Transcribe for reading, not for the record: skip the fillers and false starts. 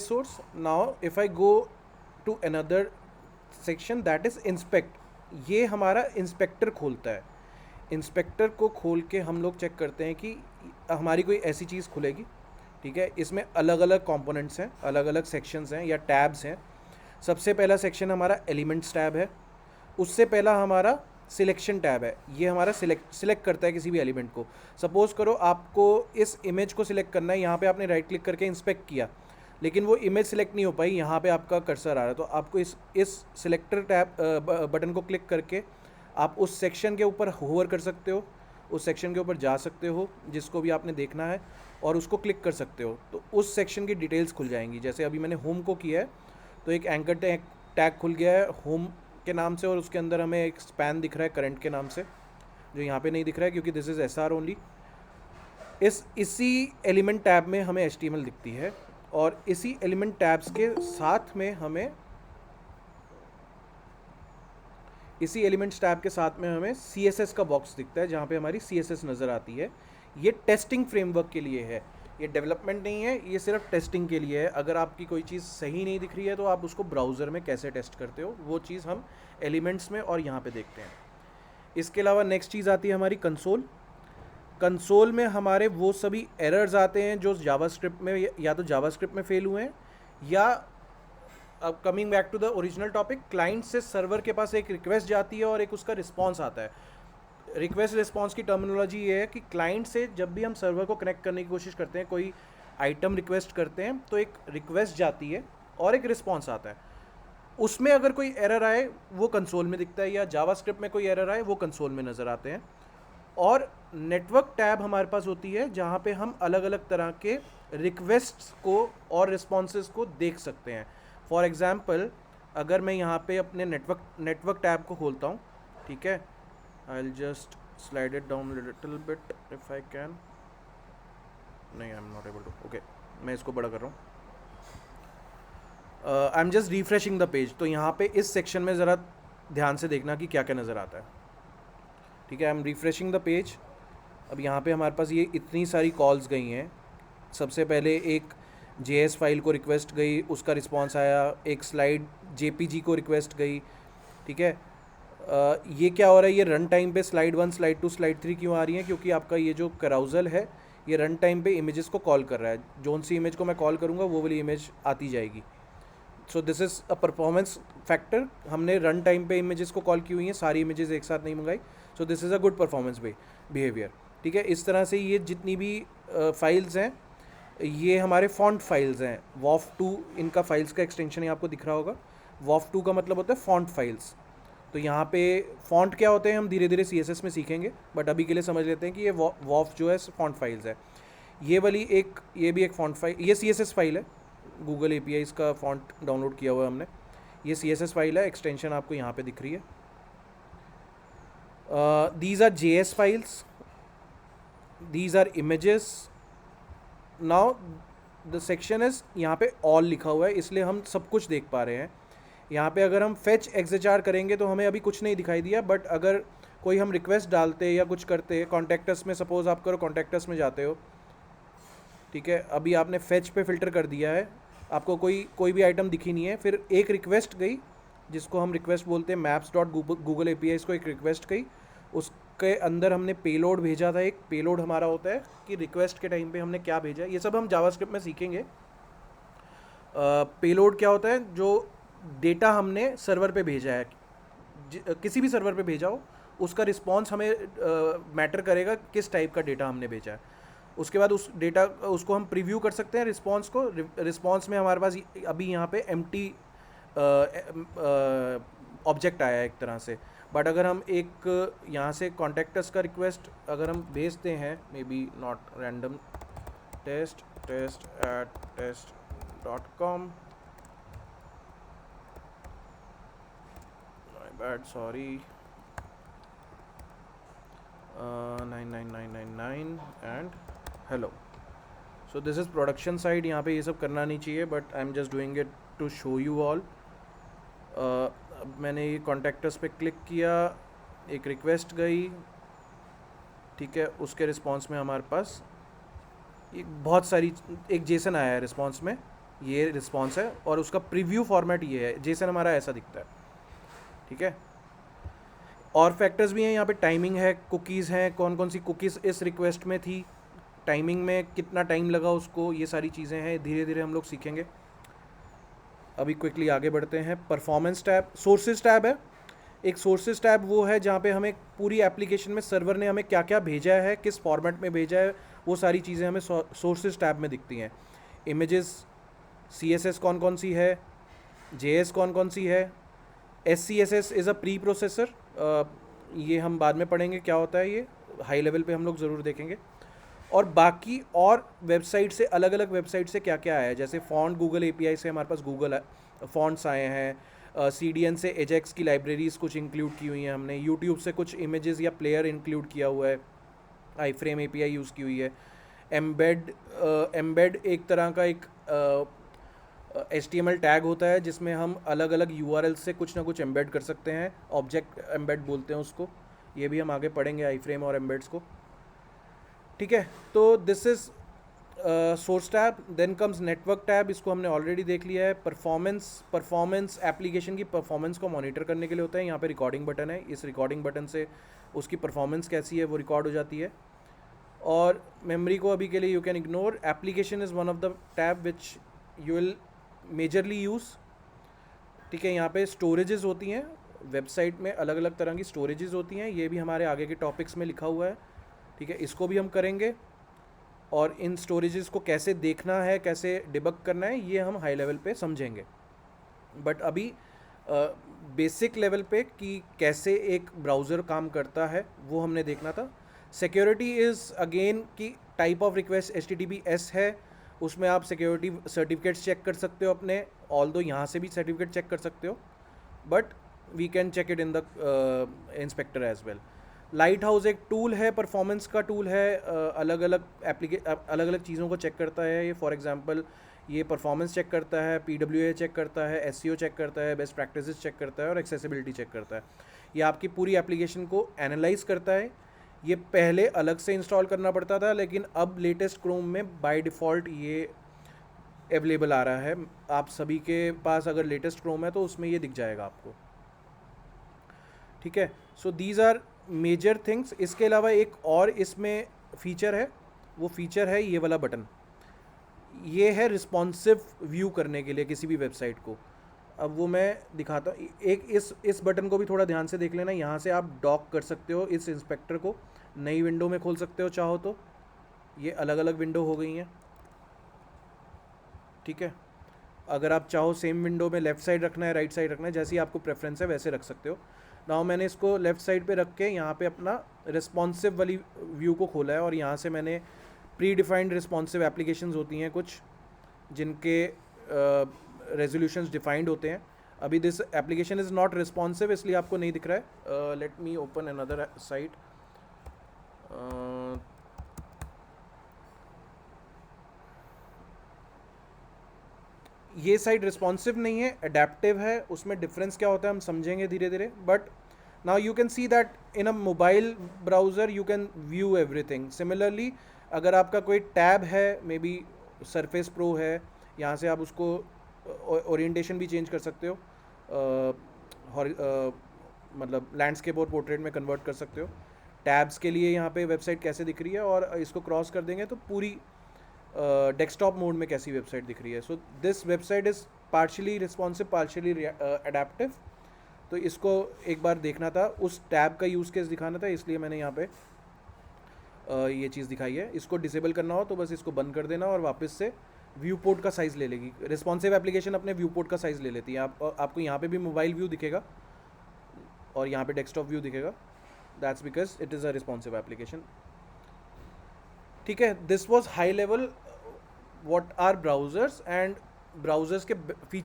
source. Now if I go to another section that is inspect, ये हमारा inspector खोलता है। इंस्पेक्टर को खोल के हम लोग चेक करते हैं कि हमारी कोई ऐसी चीज़ खुलेगी, ठीक है। इसमें अलग अलग कंपोनेंट्स हैं, अलग अलग सेक्शंस हैं या टैब्स हैं। सबसे पहला सेक्शन हमारा एलिमेंट्स टैब है, उससे पहला हमारा सिलेक्शन टैब है। ये हमारा सिलेक्ट करता है किसी भी एलिमेंट को। सपोज़ करो आपको इस इमेज को सिलेक्ट करना है, यहाँ पे आपने राइट क्लिक करके इंस्पेक्ट किया, लेकिन वो इमेज सिलेक्ट नहीं हो पाई, यहाँ पे आपका कर्सर आ रहा है, तो आपको इस सिलेक्टर टैब बटन को क्लिक करके आप उस सेक्शन के ऊपर होवर कर सकते हो, उस सेक्शन के ऊपर जा सकते हो जिसको भी आपने देखना है, और उसको क्लिक कर सकते हो, तो उस सेक्शन की डिटेल्स खुल जाएंगी। जैसे अभी मैंने होम को किया है, तो एक एंकर टैग खुल गया है होम के नाम से, और उसके अंदर हमें एक स्पैन दिख रहा है करंट के नाम से, जो यहाँ पे नहीं दिख रहा है क्योंकि दिस इज़ SR ओनली। इसी एलिमेंट टैब में हमें HTML दिखती है, और इसी एलिमेंट टैब्स के साथ में हमें CSS का बॉक्स दिखता है, जहाँ पे हमारी CSS नज़र आती है। ये टेस्टिंग फ्रेमवर्क के लिए है, ये डेवलपमेंट नहीं है, ये सिर्फ टेस्टिंग के लिए है। अगर आपकी कोई चीज़ सही नहीं दिख रही है तो आप उसको ब्राउज़र में कैसे टेस्ट करते हो, वो चीज़ हम एलिमेंट्स में और यहाँ पे देखते हैं। इसके अलावा नेक्स्ट चीज़ आती है हमारी कंसोल। कंसोल में हमारे वो सभी एरर्स आते हैं जो जावास्क्रिप्ट में या तो जावास्क्रिप्ट में फेल हुए हैं, या अब coming back to the original topic, client से सर्वर के पास एक रिक्वेस्ट जाती है और एक उसका रिस्पॉन्स आता है। रिक्वेस्ट रिस्पॉन्स की टर्मिनोलॉजी ये है कि क्लाइंट से जब भी हम सर्वर को कनेक्ट करने की कोशिश करते हैं, कोई आइटम रिक्वेस्ट करते हैं, तो एक रिक्वेस्ट जाती है और एक रिस्पॉन्स आता है। उसमें अगर कोई एरर आए वो कंसोल में दिखता है, या जावास्क्रिप्ट में कोई एरर आए वो कंसोल में नज़र आते हैं। और नेटवर्क टैब हमारे पास होती है, जहाँ पे हम अलग अलग तरह के रिक्वेस्ट्स को और रिस्पॉन्सेज को देख सकते हैं। फॉर एग्ज़ाम्पल, अगर मैं यहाँ पे अपने नेटवर्क टैब को खोलता हूँ, ठीक है, I will just slide it down little bit if I can. नहीं, I am not able to. Okay, मैं इसको बड़ा कर रहा हूँ। I am just refreshing the page. तो यहाँ पे इस सेक्शन में ज़रा ध्यान से देखना कि क्या क्या नज़र आता है, ठीक है। I am refreshing the page. अब यहाँ पे हमारे पास ये इतनी सारी कॉल्स गई हैं। सबसे पहले एक JS फाइल को रिक्वेस्ट गई, उसका रिस्पांस आया। एक स्लाइड JPG को रिक्वेस्ट गई, ठीक है। ये क्या हो रहा है, ये रन टाइम पे स्लाइड 1, स्लाइड 2, स्लाइड 3 क्यों आ रही है? क्योंकि आपका ये जो कराउजल है ये रन टाइम पे इमेजेस को कॉल कर रहा है। जोन सी इमेज को मैं कॉल करूँगा वो वाली इमेज आती जाएगी। So this is a performance factor. हमने रन टाइम पे इमेजेस को कॉल की हुई हैं, सारी इमेजेस एक साथ नहीं मंगाई। So this is a good performance behaviour, ठीक है। इस तरह से ये जितनी भी फाइल्स हैं, ये हमारे फॉन्ट फाइल्स हैं। WOF2 इनका फाइल्स का एक्सटेंशन ही आपको दिख रहा होगा। WOF2 का मतलब होता है फॉन्ट फाइल्स। तो यहाँ पे फॉन्ट क्या होते हैं हम धीरे धीरे CSS में सीखेंगे, बट अभी के लिए समझ लेते हैं कि ये WOF जो है फॉन्ट फाइल्स है। ये वाली ये भी एक फॉन्ट फाइल, ये CSS फाइल है। गूगल APIs का फॉन्ट डाउनलोड किया हुआ है हमने। ये CSS फाइल है, एक्सटेंशन आपको यहाँ पे दिख रही है। These are JS files, these are images. Now the section is, यहाँ पे ऑल लिखा हुआ है इसलिए हम सब कुछ देख पा रहे हैं। यहाँ पे अगर हम फेच XHR करेंगे तो हमें अभी कुछ नहीं दिखाई दिया, बट अगर कोई हम रिक्वेस्ट डालते या कुछ करते, कॉन्टैक्टस में सपोज आप करो, कॉन्टैक्टस में जाते हो, ठीक है। अभी आपने फेच पे फिल्टर कर दिया है, आपको कोई भी आइटम दिखी नहीं है। फिर एक रिक्वेस्ट गई जिसको हम रिक्वेस्ट बोलते हैं, maps.google APIs को एक रिक्वेस्ट गई, उसके अंदर हमने पेलोड भेजा था। एक पेलोड हमारा होता है कि रिक्वेस्ट के टाइम पे हमने क्या भेजा है, ये सब हम जावास्क्रिप्ट में सीखेंगे। पेलोड क्या होता है, जो डेटा हमने सर्वर पे भेजा है, किसी भी सर्वर पे भेजा हो, उसका रिस्पॉन्स हमें मैटर करेगा किस टाइप का डेटा हमने भेजा है। उसके बाद उस डेटा उसको हम प्रीव्यू कर सकते हैं रिस्पॉन्स को। रिस्पॉन्स में हमारे पास अभी यहाँ पे एम्प्टी ऑब्जेक्ट आया है एक तरह से। बट अगर हम एक यहाँ से कॉन्टैक्टस का रिक्वेस्ट अगर हम भेजते हैं, may be not random test@test.com, my bad, sorry, 99999 and hello. So this is production side, यहाँ पे ये सब करना नहीं चाहिए, but I am just doing it to show you all. मैंने ये कॉन्टैक्टस पे क्लिक किया, एक रिक्वेस्ट गई, ठीक है। उसके रिस्पॉन्स में हमारे पास एक बहुत सारी एक जेसन आया है रिस्पॉन्स में, ये रिस्पॉन्स है, और उसका प्रीव्यू फॉर्मेट ये है, जेसन हमारा ऐसा दिखता है, ठीक है। और फैक्टर्स भी हैं यहाँ पे, टाइमिंग है, कुकीज़ हैं, कौन कौन सी कुकीज़ इस रिक्वेस्ट में थी, टाइमिंग में कितना टाइम लगा उसको, ये सारी चीज़ें हैं, धीरे धीरे हम लोग सीखेंगे। अभी क्विकली आगे बढ़ते हैं। परफॉर्मेंस टैब, सोर्सेज टैब है। एक सोर्सेज टैब वो है जहाँ पे हमें पूरी एप्लीकेशन में सर्वर ने हमें क्या क्या भेजा है, किस फॉर्मेट में भेजा है, वो सारी चीज़ें हमें सोर्सेज टैब में दिखती हैं। इमेजेस, CSS कौन कौन सी है, JS कौन कौन सी है, SCSS is a pre processor, ये हम बाद में पढ़ेंगे क्या होता है, ये हाई लेवल पे हम लोग ज़रूर देखेंगे। और बाकी और वेबसाइट से, अलग अलग वेबसाइट से क्या क्या आया है, जैसे फॉन्ट गूगल API से हमारे पास गूगल फॉन्ट्स आए हैं, CDN से एजेक्स की लाइब्रेरीज़ कुछ इंक्लूड की हुई हैं हमने, यूट्यूब से कुछ इमेजेस या प्लेयर इंक्लूड किया हुआ है, iFrame API यूज़ की हुई है। एम्बेड एक तरह का एक HTML टैग होता है जिसमें हम अलग अलग URL से कुछ ना कुछ एम्बेड कर सकते हैं, ऑब्जेक्ट एम्बेड बोलते हैं उसको, ये भी हम आगे पढ़ेंगे iFrame और एम्बेड्स को, ठीक है। तो this is source tab. Then comes network tab, इसको हमने ऑलरेडी देख लिया है। परफॉर्मेंस एप्लीकेशन की परफॉर्मेंस को मॉनिटर करने के लिए होता है, यहाँ पे रिकॉर्डिंग बटन है, इस रिकॉर्डिंग बटन से उसकी परफॉर्मेंस कैसी है वो रिकॉर्ड हो जाती है। और मेमोरी को अभी के लिए you can ignore. Application is one of the tab which you will majorly use, ठीक है। यहाँ पे स्टोरेजेस होती हैं, वेबसाइट में अलग अलग तरह की स्टोरेजेस होती हैं, ये भी हमारे आगे के टॉपिक्स में लिखा हुआ है, ठीक है, इसको भी हम करेंगे। और इन स्टोरेजेस को कैसे देखना है, कैसे डिबग करना है, ये हम हाई लेवल पे समझेंगे। बट अभी बेसिक लेवल पे कि कैसे एक ब्राउज़र काम करता है वो हमने देखना था। सिक्योरिटी इज़ अगेन कि टाइप ऑफ रिक्वेस्ट HTTPS है, उसमें आप सिक्योरिटी सर्टिफिकेट्स चेक कर सकते हो अपने, ऑल्दो यहाँ से भी सर्टिफिकेट चेक कर सकते हो, but we can check it in the inspector as well. Lighthouse एक टूल है, परफॉर्मेंस का टूल है, अलग अलग चीज़ों को चेक करता है ये। फॉर एग्जांपल ये परफॉर्मेंस चेक करता है, PWA चेक करता है, SEO चेक करता है, बेस्ट प्रैक्टिसेस चेक करता है, और एक्सेसिबिलिटी चेक करता है। ये आपकी पूरी एप्लीकेशन को एनालाइज करता है। ये पहले अलग से इंस्टॉल करना पड़ता था, लेकिन अब लेटेस्ट क्रोम में बाय डिफ़ॉल्ट ये अवेलेबल आ रहा है। आप सभी के पास अगर लेटेस्ट क्रोम है तो उसमें ये दिख जाएगा आपको, ठीक है। So these are major things. इसके अलावा एक और इसमें फीचर है, वो फीचर है ये वाला बटन, ये है रिस्पॉन्सिव व्यू करने के लिए किसी भी वेबसाइट को। अब वो मैं दिखाता हूँ, एक इस बटन को भी थोड़ा ध्यान से देख लेना। यहाँ से आप डॉक कर सकते हो इस इंस्पेक्टर को, नई विंडो में खोल सकते हो चाहो तो, ये अलग अलग विंडो हो गई हैं, ठीक है। अगर आप चाहो सेम विंडो में लेफ़्ट साइड रखना है, राइट साइड रखना है, जैसी आपको प्रेफरेंस है वैसे रख सकते हो। नाउ मैंने इसको लेफ़्ट साइड पे रख के यहाँ पे अपना रिस्पॉन्सिव वाली व्यू को खोला है, और यहाँ से मैंने प्री डिफाइंड रिस्पॉन्सिव एप्लीकेशंस होती हैं कुछ, जिनके रेजोल्यूशंस डिफाइंड होते हैं। अभी this application is not responsive, इसलिए आपको नहीं दिख रहा है। Let me open another site. ये साइट रिस्पॉन्सिव नहीं है, अडेप्टिव है। उसमें डिफरेंस क्या होता है हम समझेंगे धीरे धीरे। But now you can see that in a mobile browser you can view everything. Similarly अगर आपका कोई टैब है, मे बी सरफेस प्रो है, यहाँ से आप उसको ओरिएंटेशन भी चेंज कर सकते हो, मतलब लैंडस्केप और पोर्ट्रेट में कन्वर्ट कर सकते हो। टैब्स के लिए यहाँ पे वेबसाइट कैसे दिख रही है, और इसको क्रॉस कर देंगे तो पूरी डेस्कटॉप मोड में कैसी वेबसाइट दिख रही है। So this website is partially responsive, partially adaptive. तो इसको एक बार देखना था, उस टैब का यूज़ केस दिखाना था, इसलिए मैंने यहाँ पे ये चीज़ दिखाई है। इसको डिसेबल करना हो तो बस इसको बंद कर देना, और वापस से व्यू पोर्ट का साइज़ ले लेगी। रिस्पॉन्सिव एप्लीकेशन अपने व्यू पोर्ट का साइज़ ले लेती है। आपको यहाँ पे भी मोबाइल व्यू दिखेगा और यहाँ पे डेस्कटॉप व्यू दिखेगा, that's because it is a responsive application, ठीक है। This was high level what are browsers, and browsers के